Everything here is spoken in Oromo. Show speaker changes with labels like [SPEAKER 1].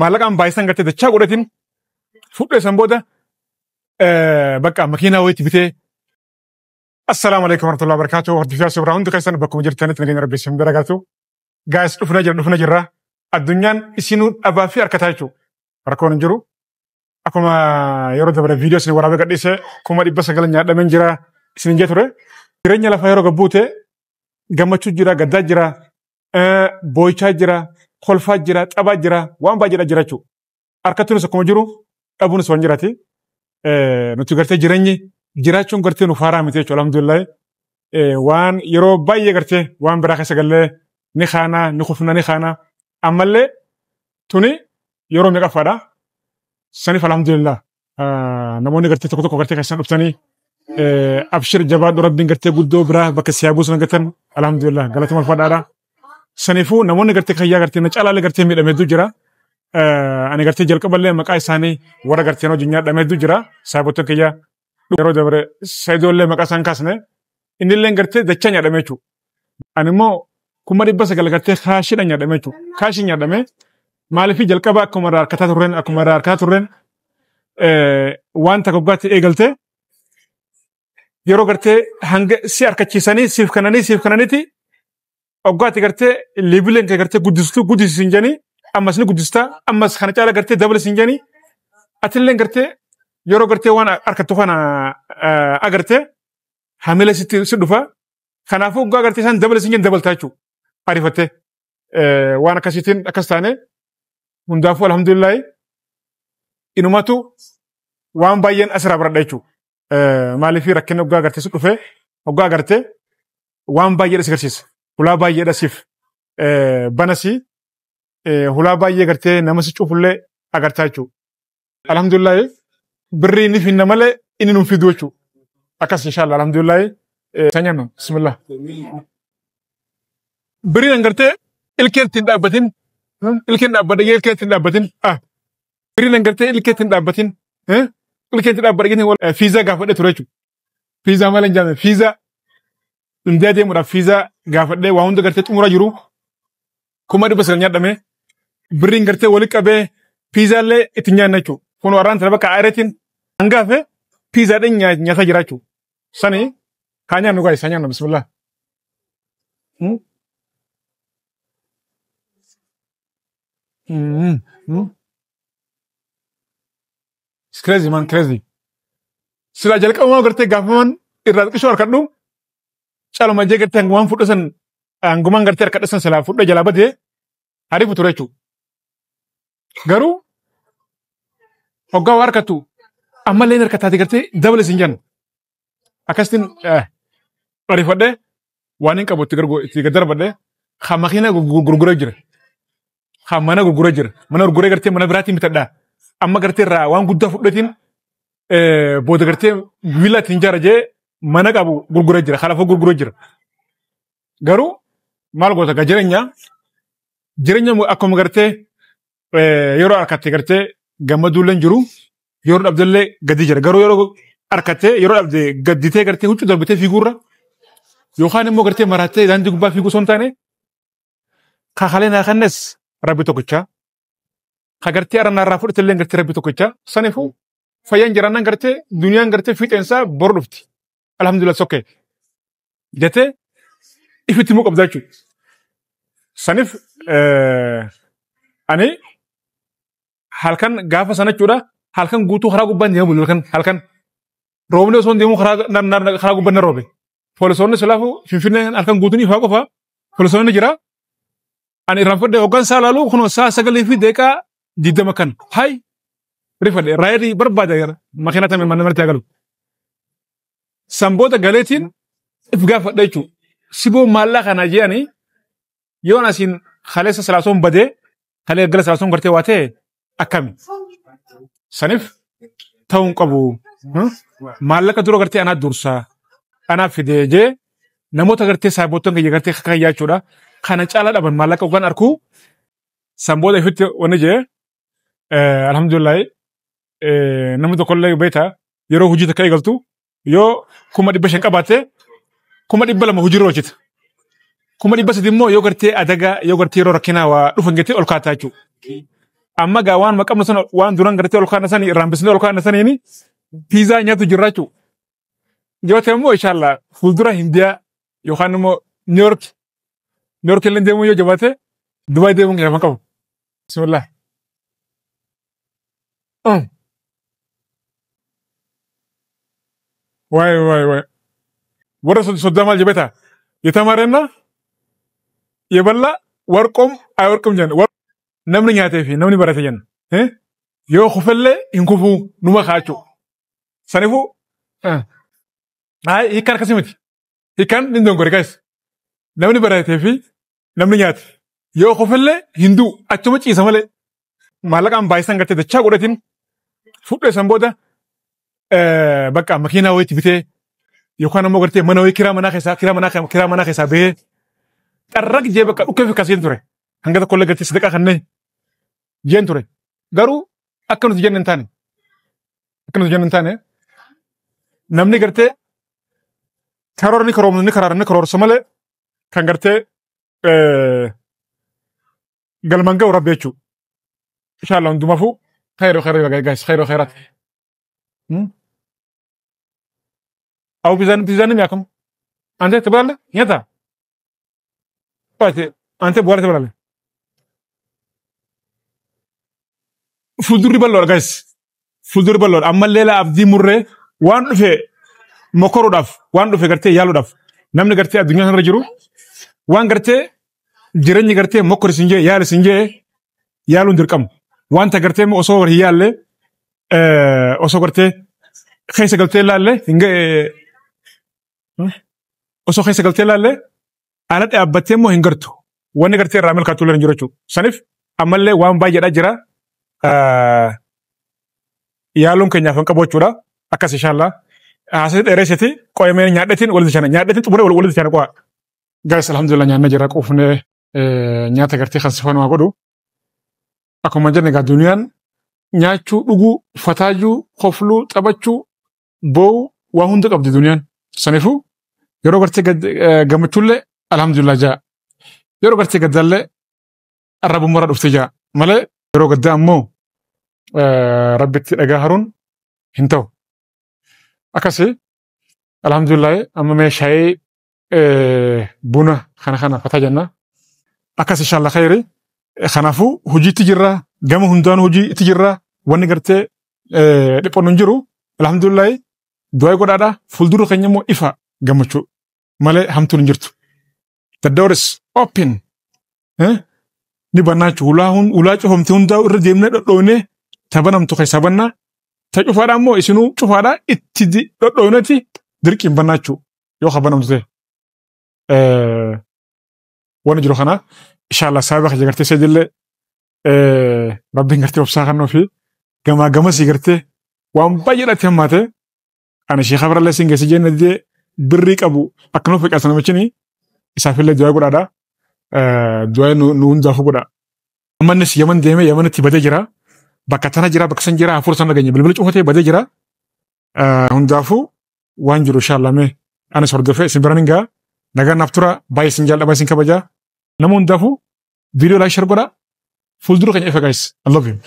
[SPEAKER 1] maallaqaan baay'isan gartee dachaa godhatin fuudhee san booda bakka makiinaa wayiitti bitee. Assalamu alaikum warahmatullahi wabarakatuh. Hordofaa suuraa hundi keessan bakkuma jirtanitti nageenya rabbii isin barakaatu. Gaa'is dhufna jirra. Addunyaan isinuu dhabaa fi harkataa jechuudha. Rakkoon hin jiru. Akkuma yeroo dabre viidiyoo isin waraabee gadhiise 900 nyaadhameen jira isin jee ture. Jireenya lafaa yeroo gabbuute gammachuu jira, gaddaa jira, boo'ichaa jira, kolfaa jira, taphaa jira, waan baay'eedha jira jechuudha. Harkattuunis akkuma jiru dhabuunis waan jiraati. Nuti gartee jireenyi jiraachuun gartee nuuf haaraa miti jechuudha alhamdulillah. Waan yeroo baay'ee gartee waan biraa keessa gallee ni khaana, ni kufna, ni khaana. Ammallee tuni yeroo meeqaffaadha. Saniif alhamdulillah. Namoonni gartee tokko tokko gartee keessan dhuftanii abshir jabaadhu rabbiin gartee guddoo biraa bakka siyaabuu sana gatan alhamdulillah galatuma ulfaadhaadha. Saniifuu namoonni gartee kayyaa gartee na caalaalee gartee miidhameetu jira. Ani gartee jalqaballee maqaa isaanii warra gartee hojii nyaadhameetu jira. Saayibottan kiyyaa yeroo dabre Saayidollee maqaa isaan kaasne innillee gartee dachaa nyaadhamee jechuudha. Ani immoo 900 gartee kaashiidha nyaadhamee jechuudha. Kaashii nyaadhamee maaliif jalqaba akkuma irraa harkataa turreen waan takka gubbaatti eegaltee yeroo gartee hanga si harkachiisanii siif kananiiti oggaatti gartee liibileen kee gartee guddisiisin jedhanii ammas ni guddistaa ammas kana caala gartee dabalisin jedhanii atillee gartee yeroo gartee waan harkattu kana agartee hamila si dhufa kanaafuu oggaa gartee isaan dabalisin jedhan dabaltaa jechuudha ariifattee waan akkasiitiin akkas taane hundaafuu alhamdulillah inumatu waan baay'een asirraa baradha jechuudha. Maaliif rakkinni oggaa agartee si dhufee oggaa agartee waan baay'eedha si agarsiisa. Hulaa baay'eedha siif banasi hulaa baay'ee gartee nama si cufullee agartaa jechuudha. Alhamdulillah birrii ni finna malee inni nuuf fidu jechuudha. Akkas inshallah alhamdulillah sanyanno bismillah. Birriin agartee ilkeetti hin dhaabbatin ilkeen dhaabbatin birriin agartee ilkeetti hin dhaabbatin ilkeetti dhaabbatin fiizaa gaafadhee ture jechuudha. Fiizaa malee hin jaamne fiizaa India deemuudhaaf fiizaa gaafadhee waa hunda gartee xumuraa jiru 900 nyaadhamee birriin gartee walitti qabee fiizaallee itti nyaanna jechuudha. Kun warraan sana bakka aareetiin hangaafe fiizaadhaan nyaataa jira jechuudha. Sani haa nyaannu gaa'is haa nyaannu bismillah. It's crazy man, crazy. Sila jalqabumaa gartee gaafaman irraa xiqqishoo harkadhu caaluma jee gartee hangumaan fudhasan hangumaan gartee harkadhasan silaa fudha jalaa badee hariifu ture jechuudha. Garuu hoggaa waa harkattu ammallee harkataati gartee dabale sin jennu. Akkasitiin ariifadhee waan hin qabu itti gaddarbadhee haa makiina gurguree jira. Haa mana gurguree jira. Mana gurguree gartee mana biraatiin bitadhaa. Amma gartee irraa waan guddaa fudhatiin booda gartee viillaa ittiin ijaara jee mana qabu gurguree jira. Kalaafuu gurguree jira. Garuu maal goota gaa jireenya akkuma gartee yeroo harkattee gartee gammaduullee jiru yeroo dhabdellee gadi jira. Garuu yeroo harkattee yeroo dhabdee gadditee gartee huccuu darbitee fiiguurra yookaan immoo gartee marattee daandii gubbaa fiiguu osoo hin taane kakalee naa kannes rabbi tokkichaa. Kagartee aranaarraa fudhatellee gartee rabbi tokkichaa. Saniifuu fayyaan jiraannan gartee duniyaan gartee fiixeensaa bor dhufti. Alhamdulillah sokkee. Jatee ifitti immoo qabdaa jechuudha. Saniif ani halkan gaafa sana jechuudha halkan guutuu karaa gubbaan deemu halkan roobni osoo deemu karaa gubbaan roobe. Poolisoonni silaafu finfinnee halkan guutuun ifaa qofa poolisoonni jira. Ani irraan fudhee hoggaan saa laaluu kunoo saa 9 fi deeqaa 20 kan hay rifadhe raayii barbaada makiinaa tamee mana marti agalu. Samboota galeetiin if gaafadha jechuudha. Siboo maallaa kana je'anii yoon asiin kaleessa salaasoon badee kalee gala salaasoon gartee waa ta'e akkami. Saniif ta'uun qabu maallaqa dura gartee anaa dursaa anaa fidee jee namoota gartee saayibottan kiyya gartee kakayyaa jechuudha. Kana caalaa dhaban maallaqa ugaan arkuu samboota ifitti wanni jee alhamdulillah namni tokkollee beeta yeroo hojii takka eegaltu yoo 500 qabaatte 200 hojiirra hojjeta. 200 immoo yoo gartee adagaa yoo gartee yeroo rakkinaa waa dhufan geettee ol kaataa jechuudha. amma gaa waan maqamna sana waan duran gartee ol kaana sanii raambisnee ol kaana saniini piizaa nyaatu jirraachu joote immoo inshallah fuuldura hindiyaa yookaan immoo niiyork illee deemuu yoo jabaate dubaay deemuun gaafa qabu bismillah waay warra soddaa maal jabeta የተማረና የበላ ወርቆም አይወርቅም ጀን namni nyaatee fi namni barate jen yoo kufelle hin kufu numa kaachu sanifu ay hikan kasimiti hikan nin dongore guys namni barate fi namni nyaate yoo kufelle hindu achuma ciisa male maalaqaan baay'isan garte dachaa godhatin fudhe san booda bakka makiinaa wayitti bitee yookaan ammoo gartee mana wayii kiraa manaa keessaa bahee xarraq jee bakka dhukkee fi kasiin ture hanga tokkollee gartee sadaqaa kanneen jeen ture garuu akka nuti jenna hin taane namni gartee karoorni karoorsa malee kan gartee galman ga'u rabbi jechuu inshallah hundumaafuu khayra guys khayrat au pizzaan ni yaakamu ante tibalalle nyata pate ante bu'aale tibalalle fuuldurri bal'oodha guys fuuldurri bal'oodha amma leela abdii murree waan dhufe mokoruudhaaf waan dhufe gartee yaaluudhaaf namni gartee addunyaa kanarra jiru waan gartee jireenyi gartee mokkori sin jee yaali sin jee yaaluun dirqamu wanta gartee osoo hin yaalle osoo gartee keessa galtee laalle osoo keessa galtee laalle ala dhaabbattee immoo hin gartu wanni gartee irraa milkaatu hin jiru jechuudha saniif ammallee waan baay'eedha jira yaaluun keenyaaf hin qabu jechuudha akkas inshallah haasati dheereessiti qo'amee nyaadhatiin walitti xumuree walitti shana qo'a gaas alhamdulillah nyaanna jira quufnee nyaata gartee kan sifan waa godhu akkuma jenne egaa duniyaan nyaachuu dhuguu fataajuu kofluu taphachuu boo'u waa hunda qabdi duniyaan saniifuu yeroo gartee gammachuullee alhamdulillah jaa yeroo gartee gaddaallee arrabummaarraa dhuftee jaa malee yeroo gaddaa ammoo rabbitti dhagaa haruun hin ta'u akkasii alhamdulillah amma meeshaayee buna kana fataa jenna akkas inshallah khayri kanaafuu hojiitti jirra gama hundaan hojii itti jirra wanni gartee dhiphannu hin jiru alhamdulillah du'aa godhaadha fuuldura keenya immoo ifa gammachuu malee hamtuun hin jirtu the door is open ni bannaachu ulaa cufamte hundaa irra deemnee dhodhoonee tabanamtu keessa bannaa ta cufaadha ammoo isinuu cufaadha itti dhodhooneti dirqiin bannaachu yoo kabanamtu ta'e wanni jiru kana inshallah saaba kee gartee sedillee rabbiin gartee obsaa kannoo fi gamaa gamasii gartee waan baay'eedhaatti hammaate ani sheekha birallee siin geesse jenne didee birrii qabu akkanuma fiqaasa namichinii isaafillee du'aa godhaadha du'aa nu hundaafuu godha ammannis yaman deemee yamanitti badee jira bakka tana jira bakka san jira hafuura sana geenye bilbila cufatee badee jira hundaafuu waan jiru inshallah mee anis hordofee isin biran hingaa nagaan naaf tura baay'ee isin jaalladha isin kabajaa nama hundaafuu viidiyoo laayik share godha fuuldura keenya ifa guys I love you